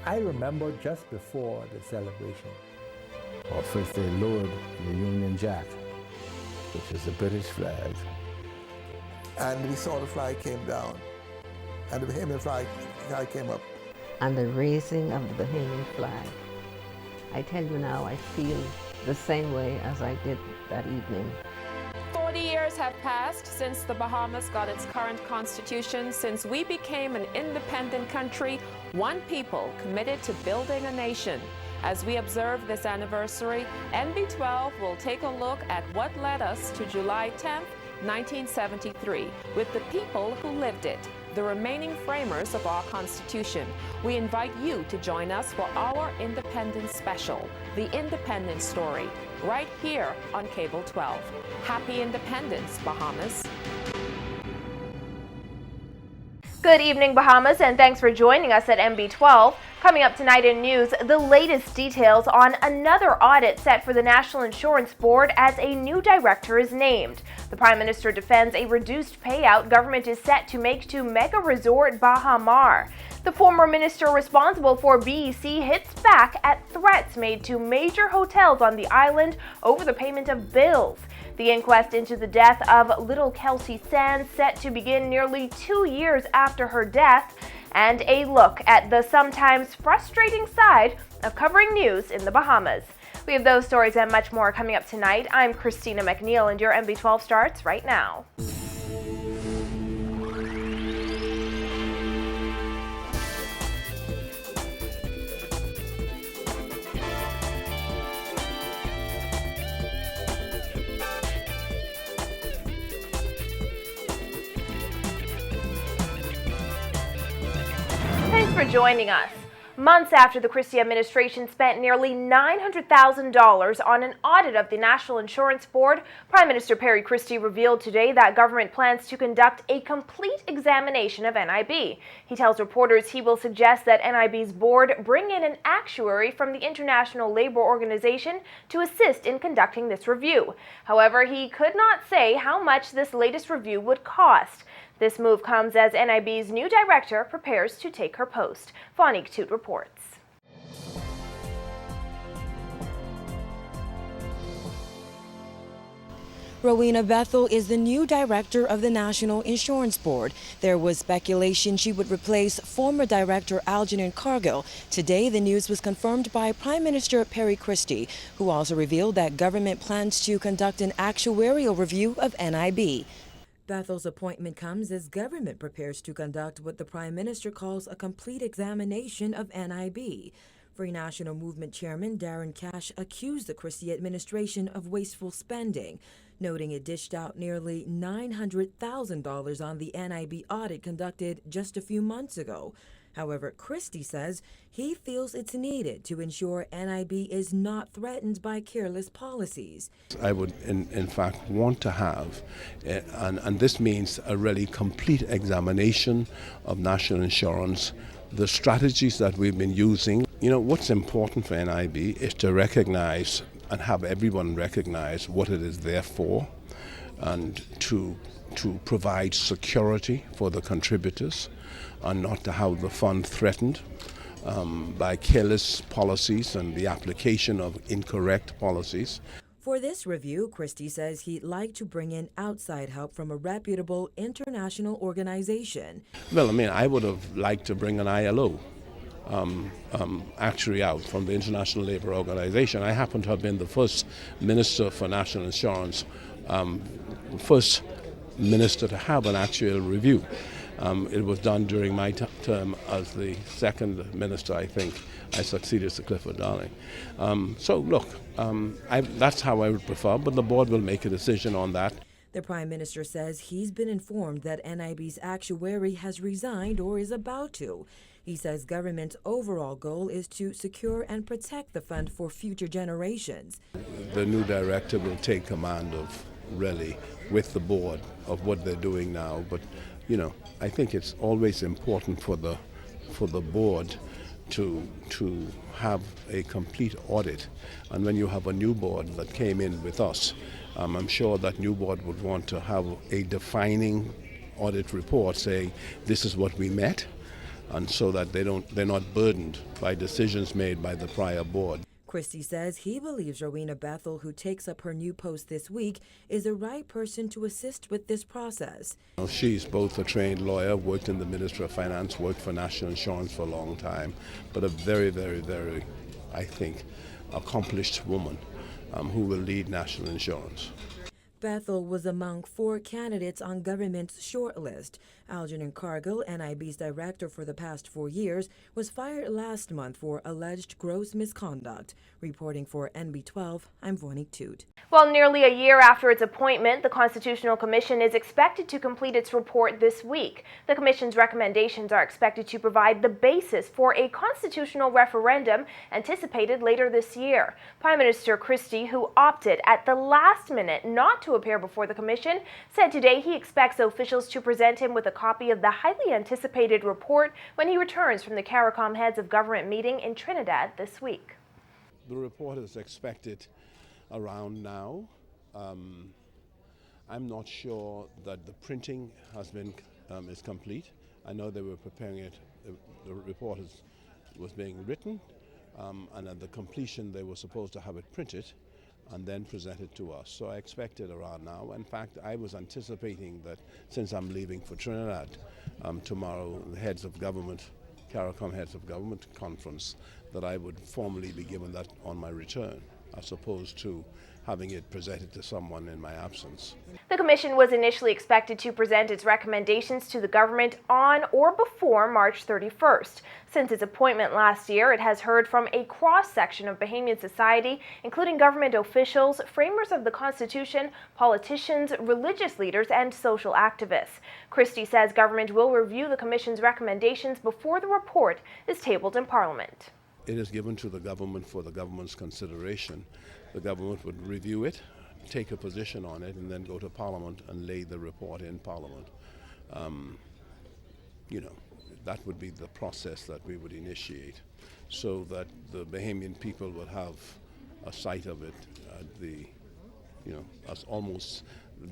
I remember just before the celebration, first they lowered the Union Jack, which is the British flag. And we saw the flag came down, and the Bahamian flag came up. And the raising of the Bahamian flag. I tell you now, I feel the same way as I did that evening. 40 years have passed since the Bahamas got its current constitution, since we became an independent country, one people committed to building a nation. As we observe this anniversary, NB12 will take a look at what led us to July 10th, 1973, with the people who lived it, the remaining framers of our Constitution. We invite you to join us for our Independence Special, The Independence Story, right here on Cable 12. Happy Independence, Bahamas. Good evening, Bahamas, and thanks for joining us at MB12. Coming up tonight in news, the latest details on another audit set for the National Insurance Board as a new director is named. The Prime Minister defends a reduced payout government is set to make to mega resort Baha Mar. The former minister responsible for BEC hits back at threats made to major hotels on the island over the payment of bills. The inquest into the death of little Kelsey Sands set to begin nearly 2 years after her death, and a look at the sometimes frustrating side of covering news in the Bahamas. We have those stories and much more coming up tonight. I'm Christina McNeil, and your MB12 starts right now. Thanks for joining us. Months after the Christie administration spent nearly $900,000 on an audit of the National Insurance Board, Prime Minister Perry Christie revealed today that government plans to conduct a complete examination of NIB. He tells reporters he will suggest that NIB's board bring in an actuary from the International Labor Organization to assist in conducting this review. However, he could not say how much this latest review would cost. This move comes as NIB's new director prepares to take her post. Fanique Toot reports. Rowena Bethel is the new director of the National Insurance Board. There was speculation she would replace former director Algernon Cargill. Today, the news was confirmed by Prime Minister Perry Christie, who also revealed that government plans to conduct an actuarial review of NIB. Bethel's appointment comes as government prepares to conduct what the Prime Minister calls a complete examination of NIB. Free National Movement Chairman Darren Cash accused the Christie administration of wasteful spending, noting it dished out nearly $900,000 on the NIB audit conducted just a few months ago. However, Christie says he feels it's needed to ensure NIB is not threatened by careless policies. I would, in fact, want to have, and this means a really complete examination of national insurance, the strategies that we've been using. You know, what's important for NIB is to recognize and have everyone recognize what it is there for, and to provide security for the contributors, and not to have the fund threatened by careless policies and the application of incorrect policies. For this review, Christie says he'd like to bring in outside help from a reputable international organization. Well, I mean, I would have liked to bring an ILO actuary out from the International Labor Organization. I happen to have been the first Minister for National Insurance, first minister to have an actuarial review. It was done during my term as the second minister, I think. I succeeded Sir Clifford Darling. So look, that's how I would prefer, but the board will make a decision on that. The Prime Minister says he's been informed that NIB's actuary has resigned or is about to. He says government's overall goal is to secure and protect the fund for future generations. The new director will take command of, really, with the board, of what they're doing now. But, you know, I think it's always important for the board to have a complete audit. And when you have a new board that came in with us, I'm sure that new board would want to have a defining audit report saying this is what we met, and so that they're not burdened by decisions made by the prior board. Christie says he believes Rowena Bethel, who takes up her new post this week, is the right person to assist with this process. She's both a trained lawyer, worked in the Ministry of Finance, worked for National Insurance for a long time, but a very, very, very, I think, accomplished woman who will lead National Insurance. Bethel was among 4 candidates on government's shortlist. Algernon Cargill, NIB's director for the past 4 years, was fired last month for alleged gross misconduct. Reporting for NB12, I'm Vonique Toot. Well, nearly a year after its appointment, the Constitutional Commission is expected to complete its report this week. The Commission's recommendations are expected to provide the basis for a constitutional referendum anticipated later this year. Prime Minister Christie, who opted at the last minute not to appear before the Commission, said today he expects officials to present him with a copy of the highly anticipated report when he returns from the CARICOM Heads of Government meeting in Trinidad this week. The report is expected around now. I'm not sure that the printing has been is complete. I know they were preparing it. The report was being written, and at the completion they were supposed to have it printed and then presented to us. So I expect it around now. In fact, I was anticipating that since I'm leaving for Trinidad tomorrow, the heads of government, CARICOM Heads of Government Conference, that I would formally be given that on my return, as opposed to having it presented to someone in my absence. The Commission was initially expected to present its recommendations to the government on or before March 31st. Since its appointment last year, it has heard from a cross-section of Bahamian society, including government officials, framers of the Constitution, politicians, religious leaders, and social activists. Christie says government will review the Commission's recommendations before the report is tabled in Parliament. It is given to the government for the government's consideration. The government would review it, take a position on it, and then go to Parliament and lay the report in Parliament. That would be the process that we would initiate, so that the Bahamian people would have a sight of it at as almost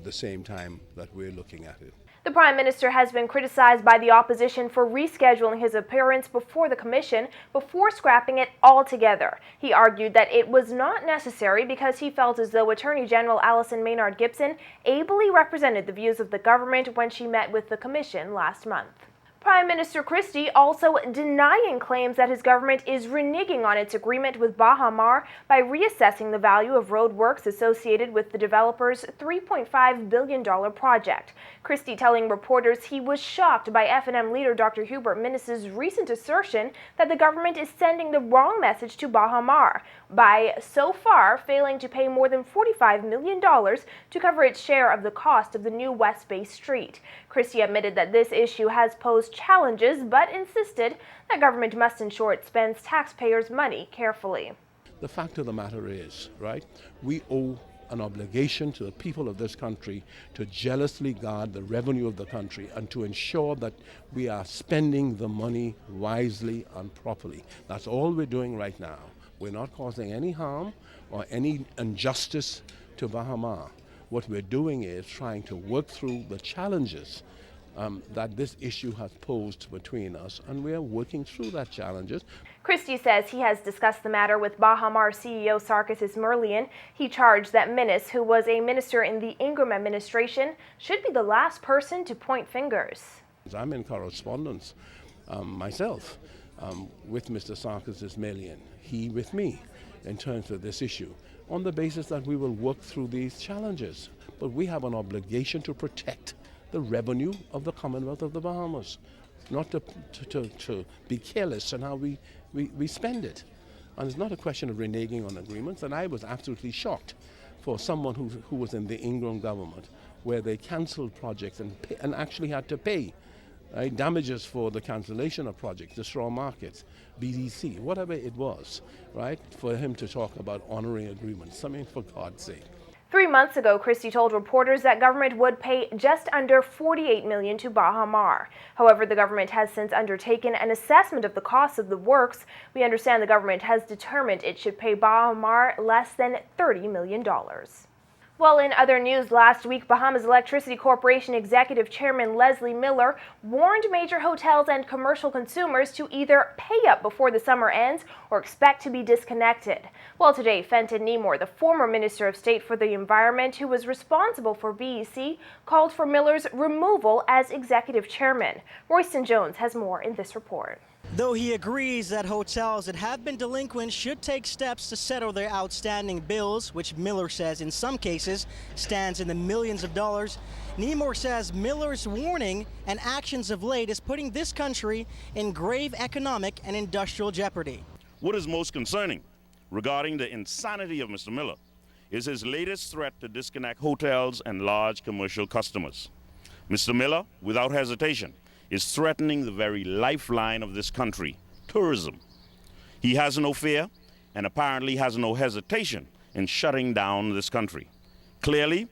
the same time that we're looking at it. The Prime Minister has been criticized by the opposition for rescheduling his appearance before the Commission before scrapping it altogether. He argued that it was not necessary because he felt as though Attorney General Alison Maynard Gibson ably represented the views of the government when she met with the Commission last month. Prime Minister Christie also denying claims that his government is reneging on its agreement with Baha Mar by reassessing the value of road works associated with the developer's $3.5 billion project. Christie telling reporters he was shocked by F&M leader Dr. Hubert Minnis's recent assertion that the government is sending the wrong message to Baha Mar by so far failing to pay more than $45 million to cover its share of the cost of the new West Bay Street. Christie admitted that this issue has posed challenges, but insisted that government must ensure it spends taxpayers' money carefully. The fact of the matter is, right, we owe an obligation to the people of this country to jealously guard the revenue of the country and to ensure that we are spending the money wisely and properly. That's all we're doing right now. We're not causing any harm or any injustice to Baha Mar. What we're doing is trying to work through the challenges that this issue has posed between us, and we are working through that challenges. Christie says he has discussed the matter with Baha Mar CEO Sarkis Merlian. He charged that Minnis, who was a minister in the Ingram administration, should be the last person to point fingers. I'm in correspondence myself with Mr. Sarkis Merlian, he with me, in terms of this issue, on the basis that we will work through these challenges. But we have an obligation to protect the revenue of the Commonwealth of the Bahamas, not to be careless in how we spend it. And it's not a question of reneging on agreements, and I was absolutely shocked for someone who was in the Ingram government, where they cancelled projects and actually had to pay damages for the cancellation of projects, the straw markets, BDC, whatever it was, right, for him to talk about honoring agreements. I mean, for God's sake. 3 months ago, Christie told reporters that government would pay just under $48 million to Baha Mar. However, the government has since undertaken an assessment of the cost of the works. We understand the government has determined it should pay Baha Mar less than $30 million. Well, in other news, last week, Bahamas Electricity Corporation Executive Chairman Leslie Miller warned major hotels and commercial consumers to either pay up before the summer ends or expect to be disconnected. Well, today, Fenton Nemore, the former Minister of State for the Environment who was responsible for BEC, called for Miller's removal as Executive Chairman. Royston Jones has more in this report. Though he agrees that hotels that have been delinquent should take steps to settle their outstanding bills, which Miller says in some cases stands in the millions of dollars, Nemore says Miller's warning and actions of late is putting this country in grave economic and industrial jeopardy. What is most concerning regarding the insanity of Mr. Miller is his latest threat to disconnect hotels and large commercial customers. Mr. Miller, without hesitation, is threatening the very lifeline of this country, tourism. He has no fear and apparently has no hesitation in shutting down this country. Clearly,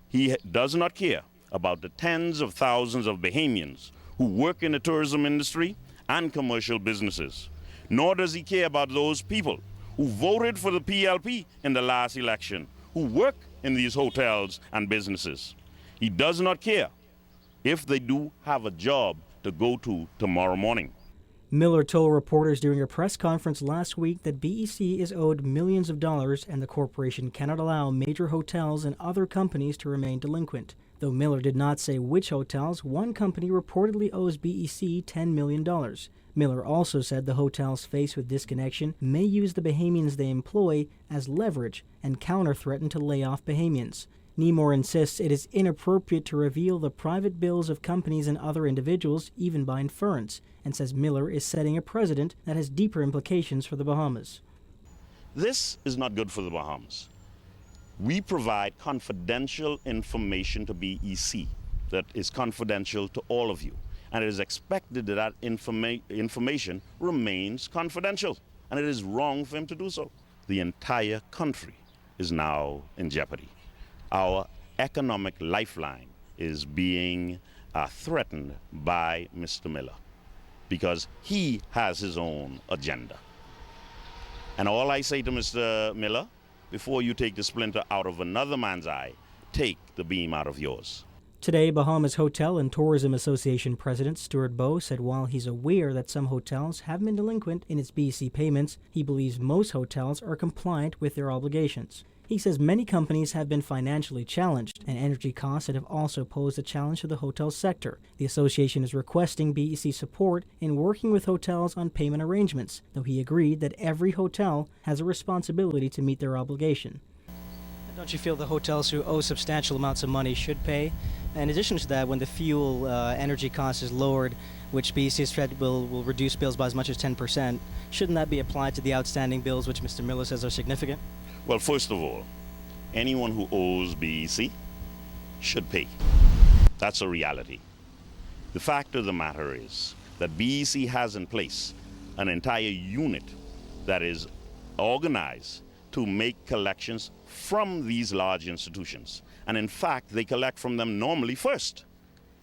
he does not care about the tens of thousands of Bahamians who work in the tourism industry and commercial businesses, nor does he care about those people who voted for the PLP in the last election, who work in these hotels and businesses. He does not care if they do have a job to go to tomorrow morning. Miller told reporters during a press conference last week that BEC is owed millions of dollars and the corporation cannot allow major hotels and other companies to remain delinquent. Though Miller did not say which hotels, one company reportedly owes BEC $10 million. Miller also said the hotels faced with disconnection may use the Bahamians they employ as leverage and counter-threaten to lay off Bahamians. Nemore insists it is inappropriate to reveal the private bills of companies and other individuals, even by inference, and says Miller is setting a precedent that has deeper implications for the Bahamas. This is not good for the Bahamas. We provide confidential information to BEC that is confidential to all of you, and it is expected that information remains confidential, and it is wrong for him to do so. The entire country is now in jeopardy. Our economic lifeline is being threatened by Mr. Miller because he has his own agenda. And all I say to Mr. Miller, before you take the splinter out of another man's eye, take the beam out of yours. Today, Bahamas Hotel and Tourism Association President Stuart Bowe said while he's aware that some hotels have been delinquent in its BEC payments, he believes most hotels are compliant with their obligations. He says many companies have been financially challenged, and energy costs that have also posed a challenge to the hotel sector. The association is requesting BEC support in working with hotels on payment arrangements, though he agreed that every hotel has a responsibility to meet their obligation. Don't you feel the hotels who owe substantial amounts of money should pay? In addition to that, when the fuel energy cost is lowered, which BEC has said will reduce bills by as much as 10%, shouldn't that be applied to the outstanding bills, which Mr. Miller says are significant? Well, first of all, anyone who owes BEC should pay. That's a reality. The fact of the matter is that BEC has in place an entire unit that is organized to make collections from these large institutions. And in fact, they collect from them normally first.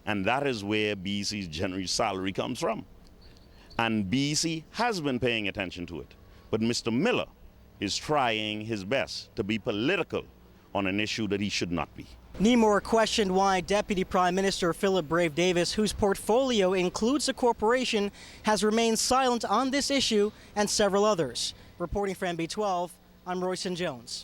And that is where BEC's general salary comes from. And BEC has been paying attention to it. But Mr. Miller is trying his best to be political on an issue that he should not be. Nemore questioned why Deputy Prime Minister Philip Brave Davis, whose portfolio includes the corporation, has remained silent on this issue and several others. Reporting for NB12, I'm Royston Jones.